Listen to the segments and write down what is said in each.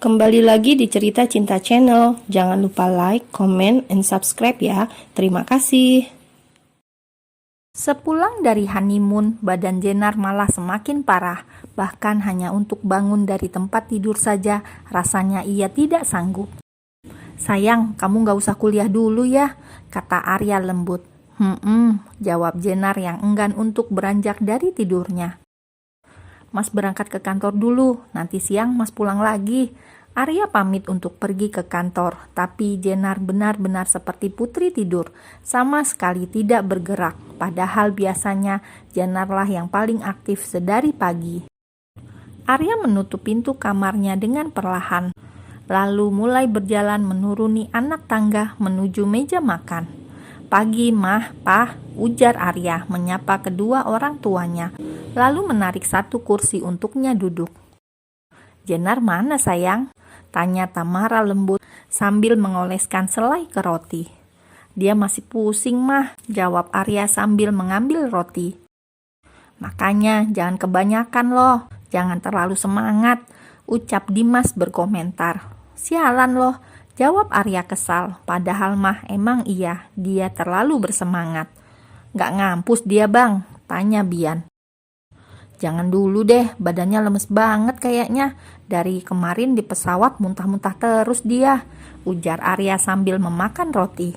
Kembali lagi di Cerita Cinta Channel. Jangan lupa like, comment, and subscribe ya. Terima kasih. Sepulang dari honeymoon, badan Jenar malah semakin parah. Bahkan hanya untuk bangun dari tempat tidur saja, rasanya ia tidak sanggup. "Sayang, kamu gak usah kuliah dulu ya," kata Arya lembut. Jawab Jenar yang enggan untuk beranjak dari tidurnya. "Mas berangkat ke kantor dulu, nanti siang Mas pulang lagi." Arya pamit untuk pergi ke kantor, tapi Jenar benar-benar seperti putri tidur, sama sekali tidak bergerak, padahal biasanya Jenarlah yang paling aktif sedari pagi. Arya menutup pintu kamarnya dengan perlahan, lalu mulai berjalan menuruni anak tangga menuju meja makan. "Pagi, Mah, Pah," ujar Arya menyapa kedua orang tuanya, lalu menarik satu kursi untuknya duduk. "Jenar mana sayang?" tanya Tamara lembut sambil mengoleskan selai ke roti. "Dia masih pusing, Mah," jawab Arya sambil mengambil roti. "Makanya jangan kebanyakan loh, jangan terlalu semangat," ucap Dimas berkomentar. "Sialan loh," jawab Arya kesal, padahal mah emang iya, dia terlalu bersemangat. "Gak ngampus dia bang?" tanya Bian. "Jangan dulu deh, badannya lemes banget kayaknya. Dari kemarin di pesawat muntah-muntah terus dia," ujar Arya sambil memakan roti.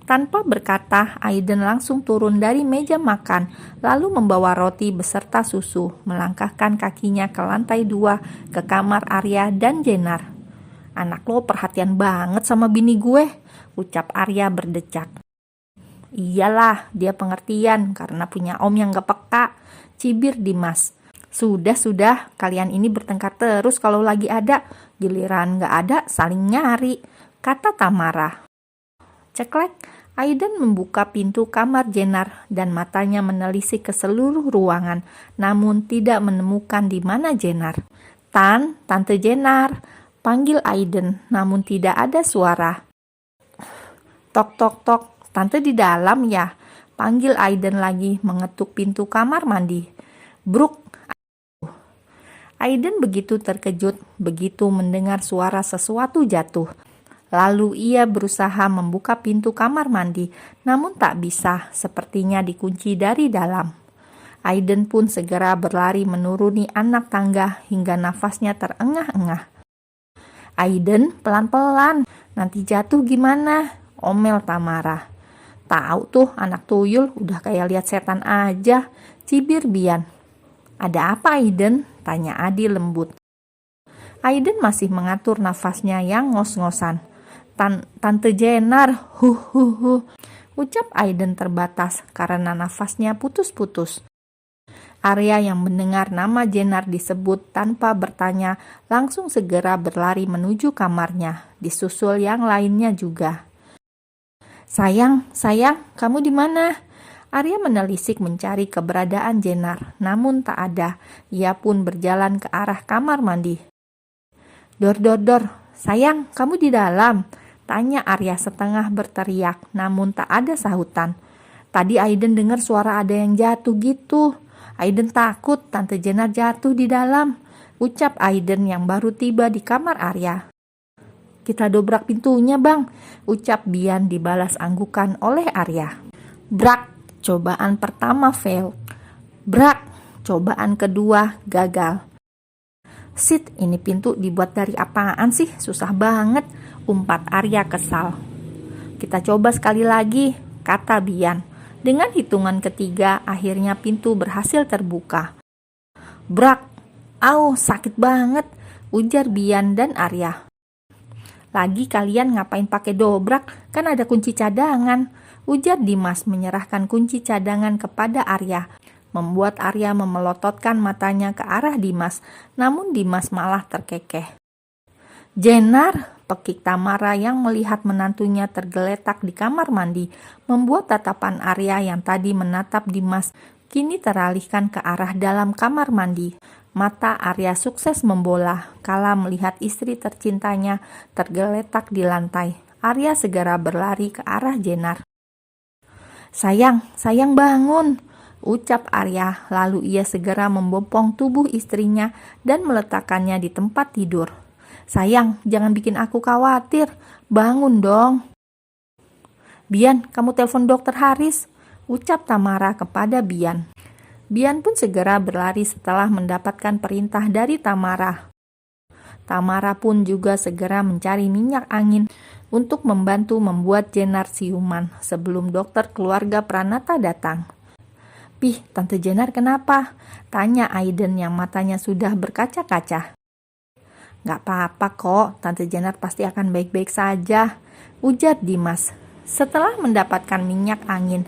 Tanpa berkata, Aiden langsung turun dari meja makan, lalu membawa roti beserta susu, melangkahkan kakinya ke lantai 2 ke kamar Arya dan Jenar. "Anak lo perhatian banget sama bini gue," ucap Arya berdecak. "Iyalah, dia pengertian karena punya om yang gak peka," cibir Dimas. Sudah, kalian ini bertengkar terus kalau lagi ada, giliran gak ada saling nyari," kata Tamara. Ceklek, Aiden membuka pintu kamar Jenar dan matanya menelisik ke seluruh ruangan, namun tidak menemukan di mana Jenar. Tante Jenar," panggil Aiden, namun tidak ada suara. "Tok tok tok, tante di dalam ya?" panggil Aiden lagi mengetuk pintu kamar mandi. "Bruk." Aiden begitu terkejut begitu mendengar suara sesuatu jatuh. Lalu ia berusaha membuka pintu kamar mandi, namun tak bisa, sepertinya dikunci dari dalam. Aiden pun segera berlari menuruni anak tangga hingga nafasnya terengah-engah. "Aiden, pelan-pelan, nanti jatuh gimana?" omel Tamara. "Tahu tuh anak tuyul, udah kayak lihat setan aja," cibir Bian. "Ada apa Aiden?" tanya Adi lembut. Aiden masih mengatur nafasnya yang ngos-ngosan. Tante Jenar, ucap Aiden terbatas karena nafasnya putus-putus. Arya yang mendengar nama Jenar disebut tanpa bertanya langsung segera berlari menuju kamarnya, disusul yang lainnya juga. Sayang, kamu di mana?" Arya menelisik mencari keberadaan Jenar, namun tak ada. Ia pun berjalan ke arah kamar mandi. Dor, sayang, kamu di dalam?" tanya Arya setengah berteriak, namun tak ada sahutan. "Tadi Aiden dengar suara ada yang jatuh gitu. Aiden takut Tante Jenar jatuh di dalam," ucap Aiden yang baru tiba di kamar Arya. "Kita dobrak pintunya bang," ucap Bian dibalas anggukan oleh Arya. Brak, cobaan pertama fail. Brak, cobaan kedua gagal. "Sit, ini pintu dibuat dari apaan sih? Susah banget," umpat Arya kesal. "Kita coba sekali lagi," kata Bian. Dengan hitungan ketiga, akhirnya pintu berhasil terbuka. Brak, sakit banget, ujar Bian dan Arya. "Lagi kalian ngapain pakai dobrak? Kan ada kunci cadangan," ujar Dimas menyerahkan kunci cadangan kepada Arya, membuat Arya memelototkan matanya ke arah Dimas, namun Dimas malah terkekeh. "Jenar," pekik Tamara yang melihat menantunya tergeletak di kamar mandi, membuat tatapan Arya yang tadi menatap Dimas kini teralihkan ke arah dalam kamar mandi. Mata Arya sukses membola kala melihat istri tercintanya tergeletak di lantai. Arya segera berlari ke arah Jenar. Sayang bangun," ucap Arya, lalu ia segera membopong tubuh istrinya dan meletakkannya di tempat tidur. Sayang, jangan bikin aku khawatir. Bangun dong. Bian, kamu telepon dokter Haris, ucap Tamara kepada Bian. Bian pun segera berlari setelah mendapatkan perintah dari Tamara. Tamara pun juga segera mencari minyak angin untuk membantu membuat Jenar siuman sebelum dokter keluarga Pranata datang. "Pih, Tante Jenar kenapa?" tanya Aiden yang matanya sudah berkaca-kaca. "Gak apa-apa kok, Tante Jenar pasti akan baik-baik saja," ujar Dimas. Setelah mendapatkan minyak angin,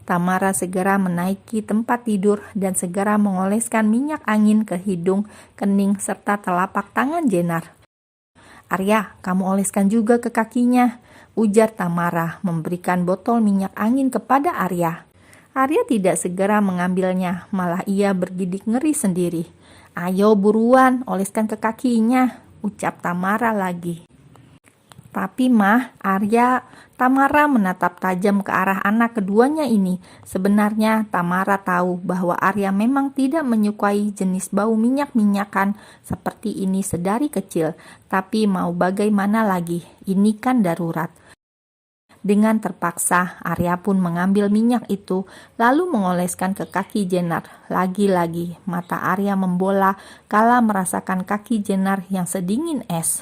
Tamara segera menaiki tempat tidur dan segera mengoleskan minyak angin ke hidung, kening, serta telapak tangan Jenar. "Arya, kamu oleskan juga ke kakinya," ujar Tamara memberikan botol minyak angin kepada Arya. Arya tidak segera mengambilnya, malah ia bergidik ngeri sendiri. "Ayo buruan, oleskan ke kakinya," ucap Tamara lagi. "Tapi Mah, Arya," Tamara menatap tajam ke arah anak keduanya ini. Sebenarnya Tamara tahu bahwa Arya memang tidak menyukai jenis bau minyak-minyakan seperti ini sedari kecil. Tapi mau bagaimana lagi, ini kan darurat. Dengan terpaksa, Arya pun mengambil minyak itu, lalu mengoleskan ke kaki Jenar. Lagi-lagi, mata Arya membola kala merasakan kaki Jenar yang sedingin es.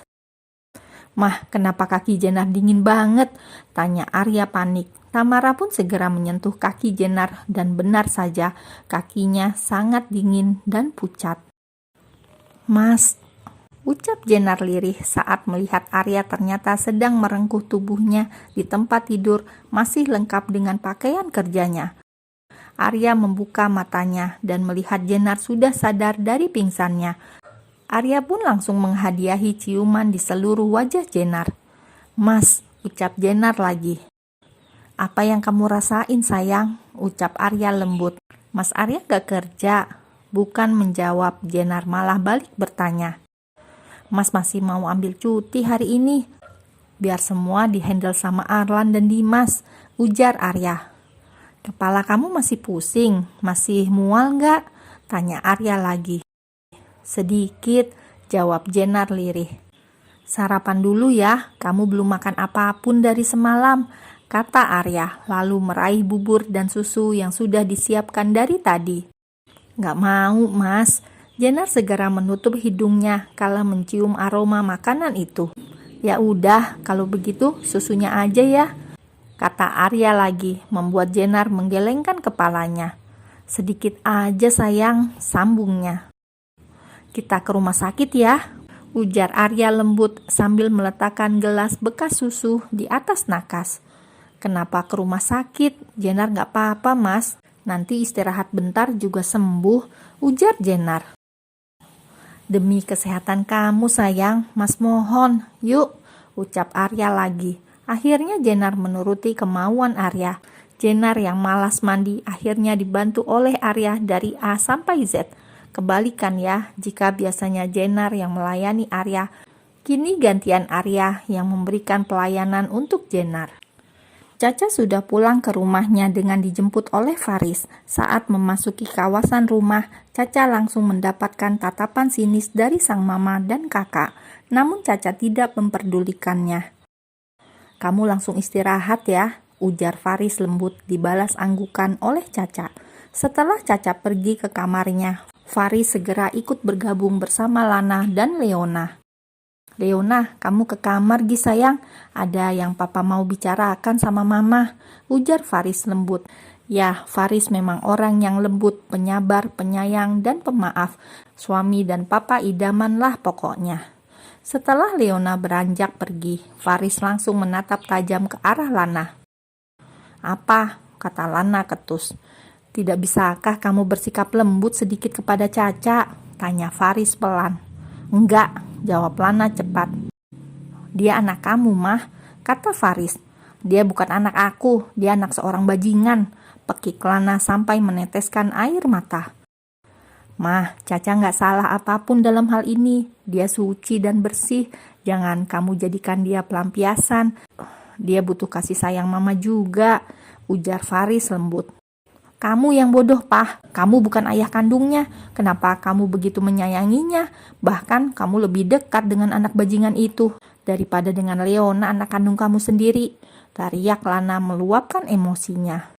"Mah, kenapa kaki Jenar dingin banget?" tanya Arya panik. Tamara pun segera menyentuh kaki Jenar dan benar saja kakinya sangat dingin dan pucat. "Mas," ucap Jenar lirih saat melihat Arya ternyata sedang merengkuh tubuhnya di tempat tidur masih lengkap dengan pakaian kerjanya. Arya membuka matanya dan melihat Jenar sudah sadar dari pingsannya. Arya pun langsung menghadiahi ciuman di seluruh wajah Jenar. "Mas," ucap Jenar lagi. "Apa yang kamu rasain sayang?" ucap Arya lembut. "Mas Arya gak kerja?" Bukan menjawab, Jenar malah balik bertanya. "Mas masih mau ambil cuti hari ini. Biar semua dihandle sama Arlan dan Dimas," ujar Arya. "Kepala kamu masih pusing? Masih mual gak?" tanya Arya lagi. "Sedikit," jawab Jenar lirih. "Sarapan dulu ya, kamu belum makan apapun dari semalam," kata Arya, lalu meraih bubur dan susu yang sudah disiapkan dari tadi. "Gak mau, Mas." Jenar segera menutup hidungnya kala mencium aroma makanan itu. "Ya udah, kalau begitu susunya aja ya," kata Arya lagi, membuat Jenar menggelengkan kepalanya. "Sedikit aja sayang," sambungnya. "Kita ke rumah sakit ya," ujar Arya lembut sambil meletakkan gelas bekas susu di atas nakas. "Kenapa ke rumah sakit?" "Jenar gak apa-apa Mas, nanti istirahat bentar juga sembuh," ujar Jenar. "Demi kesehatan kamu sayang, Mas mohon, yuk," ucap Arya lagi. Akhirnya Jenar menuruti kemauan Arya. Jenar yang malas mandi akhirnya dibantu oleh Arya dari A sampai Z. Kebalikan ya, jika biasanya Jenar yang melayani Arya, kini gantian Arya yang memberikan pelayanan untuk Jenar. Caca sudah pulang ke rumahnya dengan dijemput oleh Faris. Saat memasuki kawasan rumah, Caca langsung mendapatkan tatapan sinis dari sang mama dan kakak. Namun Caca tidak memperdulikannya. "Kamu langsung istirahat ya," ujar Faris lembut dibalas anggukan oleh Caca. Setelah Caca pergi ke kamarnya, Faris segera ikut bergabung bersama Lana dan Leona. "Leona, kamu ke kamar gi sayang, ada yang papa mau bicarakan sama mama," ujar Faris lembut. Ya, Faris memang orang yang lembut, penyabar, penyayang, dan pemaaf. Suami dan papa idaman lah pokoknya. Setelah Leona beranjak pergi, Faris langsung menatap tajam ke arah Lana. "Apa?" kata Lana ketus. "Tidak bisakah kamu bersikap lembut sedikit kepada Caca?" tanya Faris pelan. "Enggak," jawab Lana cepat. "Dia anak kamu, Mah," kata Faris. "Dia bukan anak aku, dia anak seorang bajingan," pekik Lana sampai meneteskan air mata. "Mah, Caca nggak salah apapun dalam hal ini. Dia suci dan bersih. Jangan kamu jadikan dia pelampiasan. Dia butuh kasih sayang mama juga," ujar Faris lembut. Kamu yang bodoh, Pah. Kamu bukan ayah kandungnya. Kenapa kamu begitu menyayanginya? Bahkan kamu lebih dekat dengan anak bajingan itu daripada dengan Leona, anak kandung kamu sendiri. Teriak Lana meluapkan emosinya.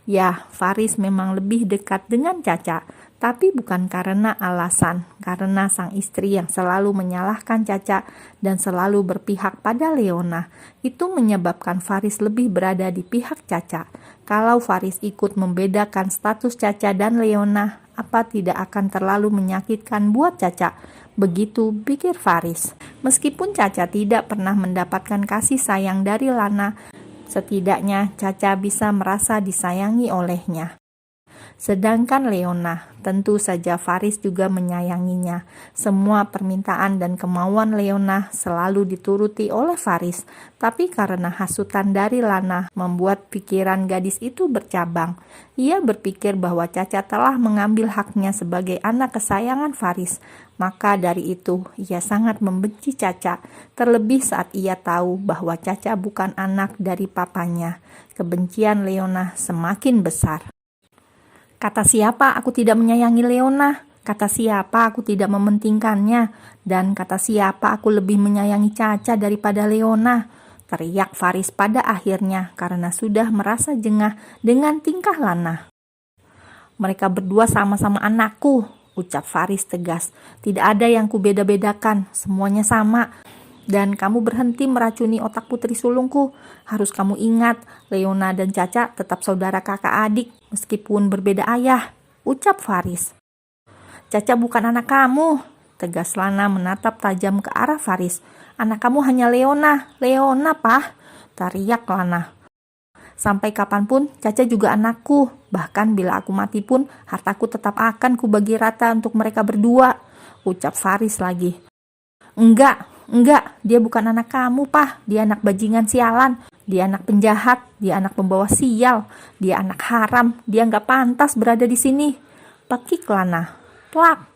Ya, Faris memang lebih dekat dengan Caca, tapi bukan karena alasan, karena sang istri yang selalu menyalahkan Caca dan selalu berpihak pada Leona. Itu menyebabkan Faris lebih berada di pihak Caca. Kalau Faris ikut membedakan status Caca dan Leona, apa tidak akan terlalu menyakitkan buat Caca? Begitu pikir Faris. Meskipun Caca tidak pernah mendapatkan kasih sayang dari Lana, setidaknya Caca bisa merasa disayangi olehnya. Sedangkan Leona, tentu saja Faris juga menyayanginya. Semua permintaan dan kemauan Leona selalu dituruti oleh Faris. Tapi karena hasutan dari Lana membuat pikiran gadis itu bercabang. Ia berpikir bahwa Caca telah mengambil haknya sebagai anak kesayangan Faris. Maka dari itu ia sangat membenci Caca. Terlebih saat ia tahu bahwa Caca bukan anak dari papanya. Kebencian Leona semakin besar. Kata siapa aku tidak menyayangi Leona? Kata siapa aku tidak mementingkannya? Dan kata siapa aku lebih menyayangi Caca daripada Leona? Teriak Faris pada akhirnya karena sudah merasa jengah dengan tingkah Lana. Mereka berdua sama-sama anakku, ucap Faris tegas. Tidak ada yang kubeda-bedakan, semuanya sama. Dan kamu berhenti meracuni otak putri sulungku. Harus kamu ingat, Leona dan Caca tetap saudara kakak adik, meskipun berbeda ayah, ucap Faris. Caca bukan anak kamu, tegas Lana menatap tajam ke arah Faris. Anak kamu hanya Leona, Leona, Pah, teriak Lana. Sampai kapanpun, Caca juga anakku. Bahkan bila aku mati pun, hartaku tetap akan kubagi rata untuk mereka berdua, ucap Faris lagi. Enggak, dia bukan anak kamu, Pah. Dia anak bajingan sialan. Dia anak penjahat. Dia anak pembawa sial. Dia anak haram. Dia nggak pantas berada di sini. Pekik Lana. Plak.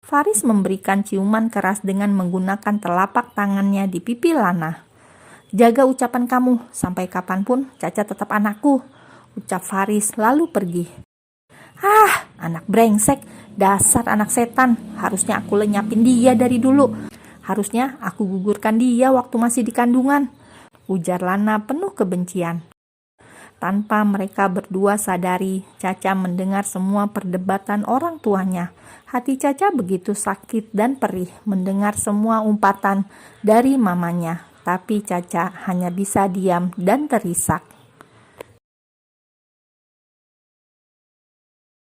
Faris memberikan ciuman keras dengan menggunakan telapak tangannya di pipi Lana. Jaga ucapan kamu. Sampai kapanpun, Caca tetap anakku, ucap Faris lalu pergi. Anak brengsek. Dasar anak setan. Harusnya aku lenyapin dia dari dulu. Harusnya aku gugurkan dia waktu masih di kandungan, ujar Lana penuh kebencian. Tanpa mereka berdua sadari, Caca mendengar semua perdebatan orang tuanya. Hati Caca begitu sakit dan perih mendengar semua umpatan dari mamanya. Tapi Caca hanya bisa diam dan terisak.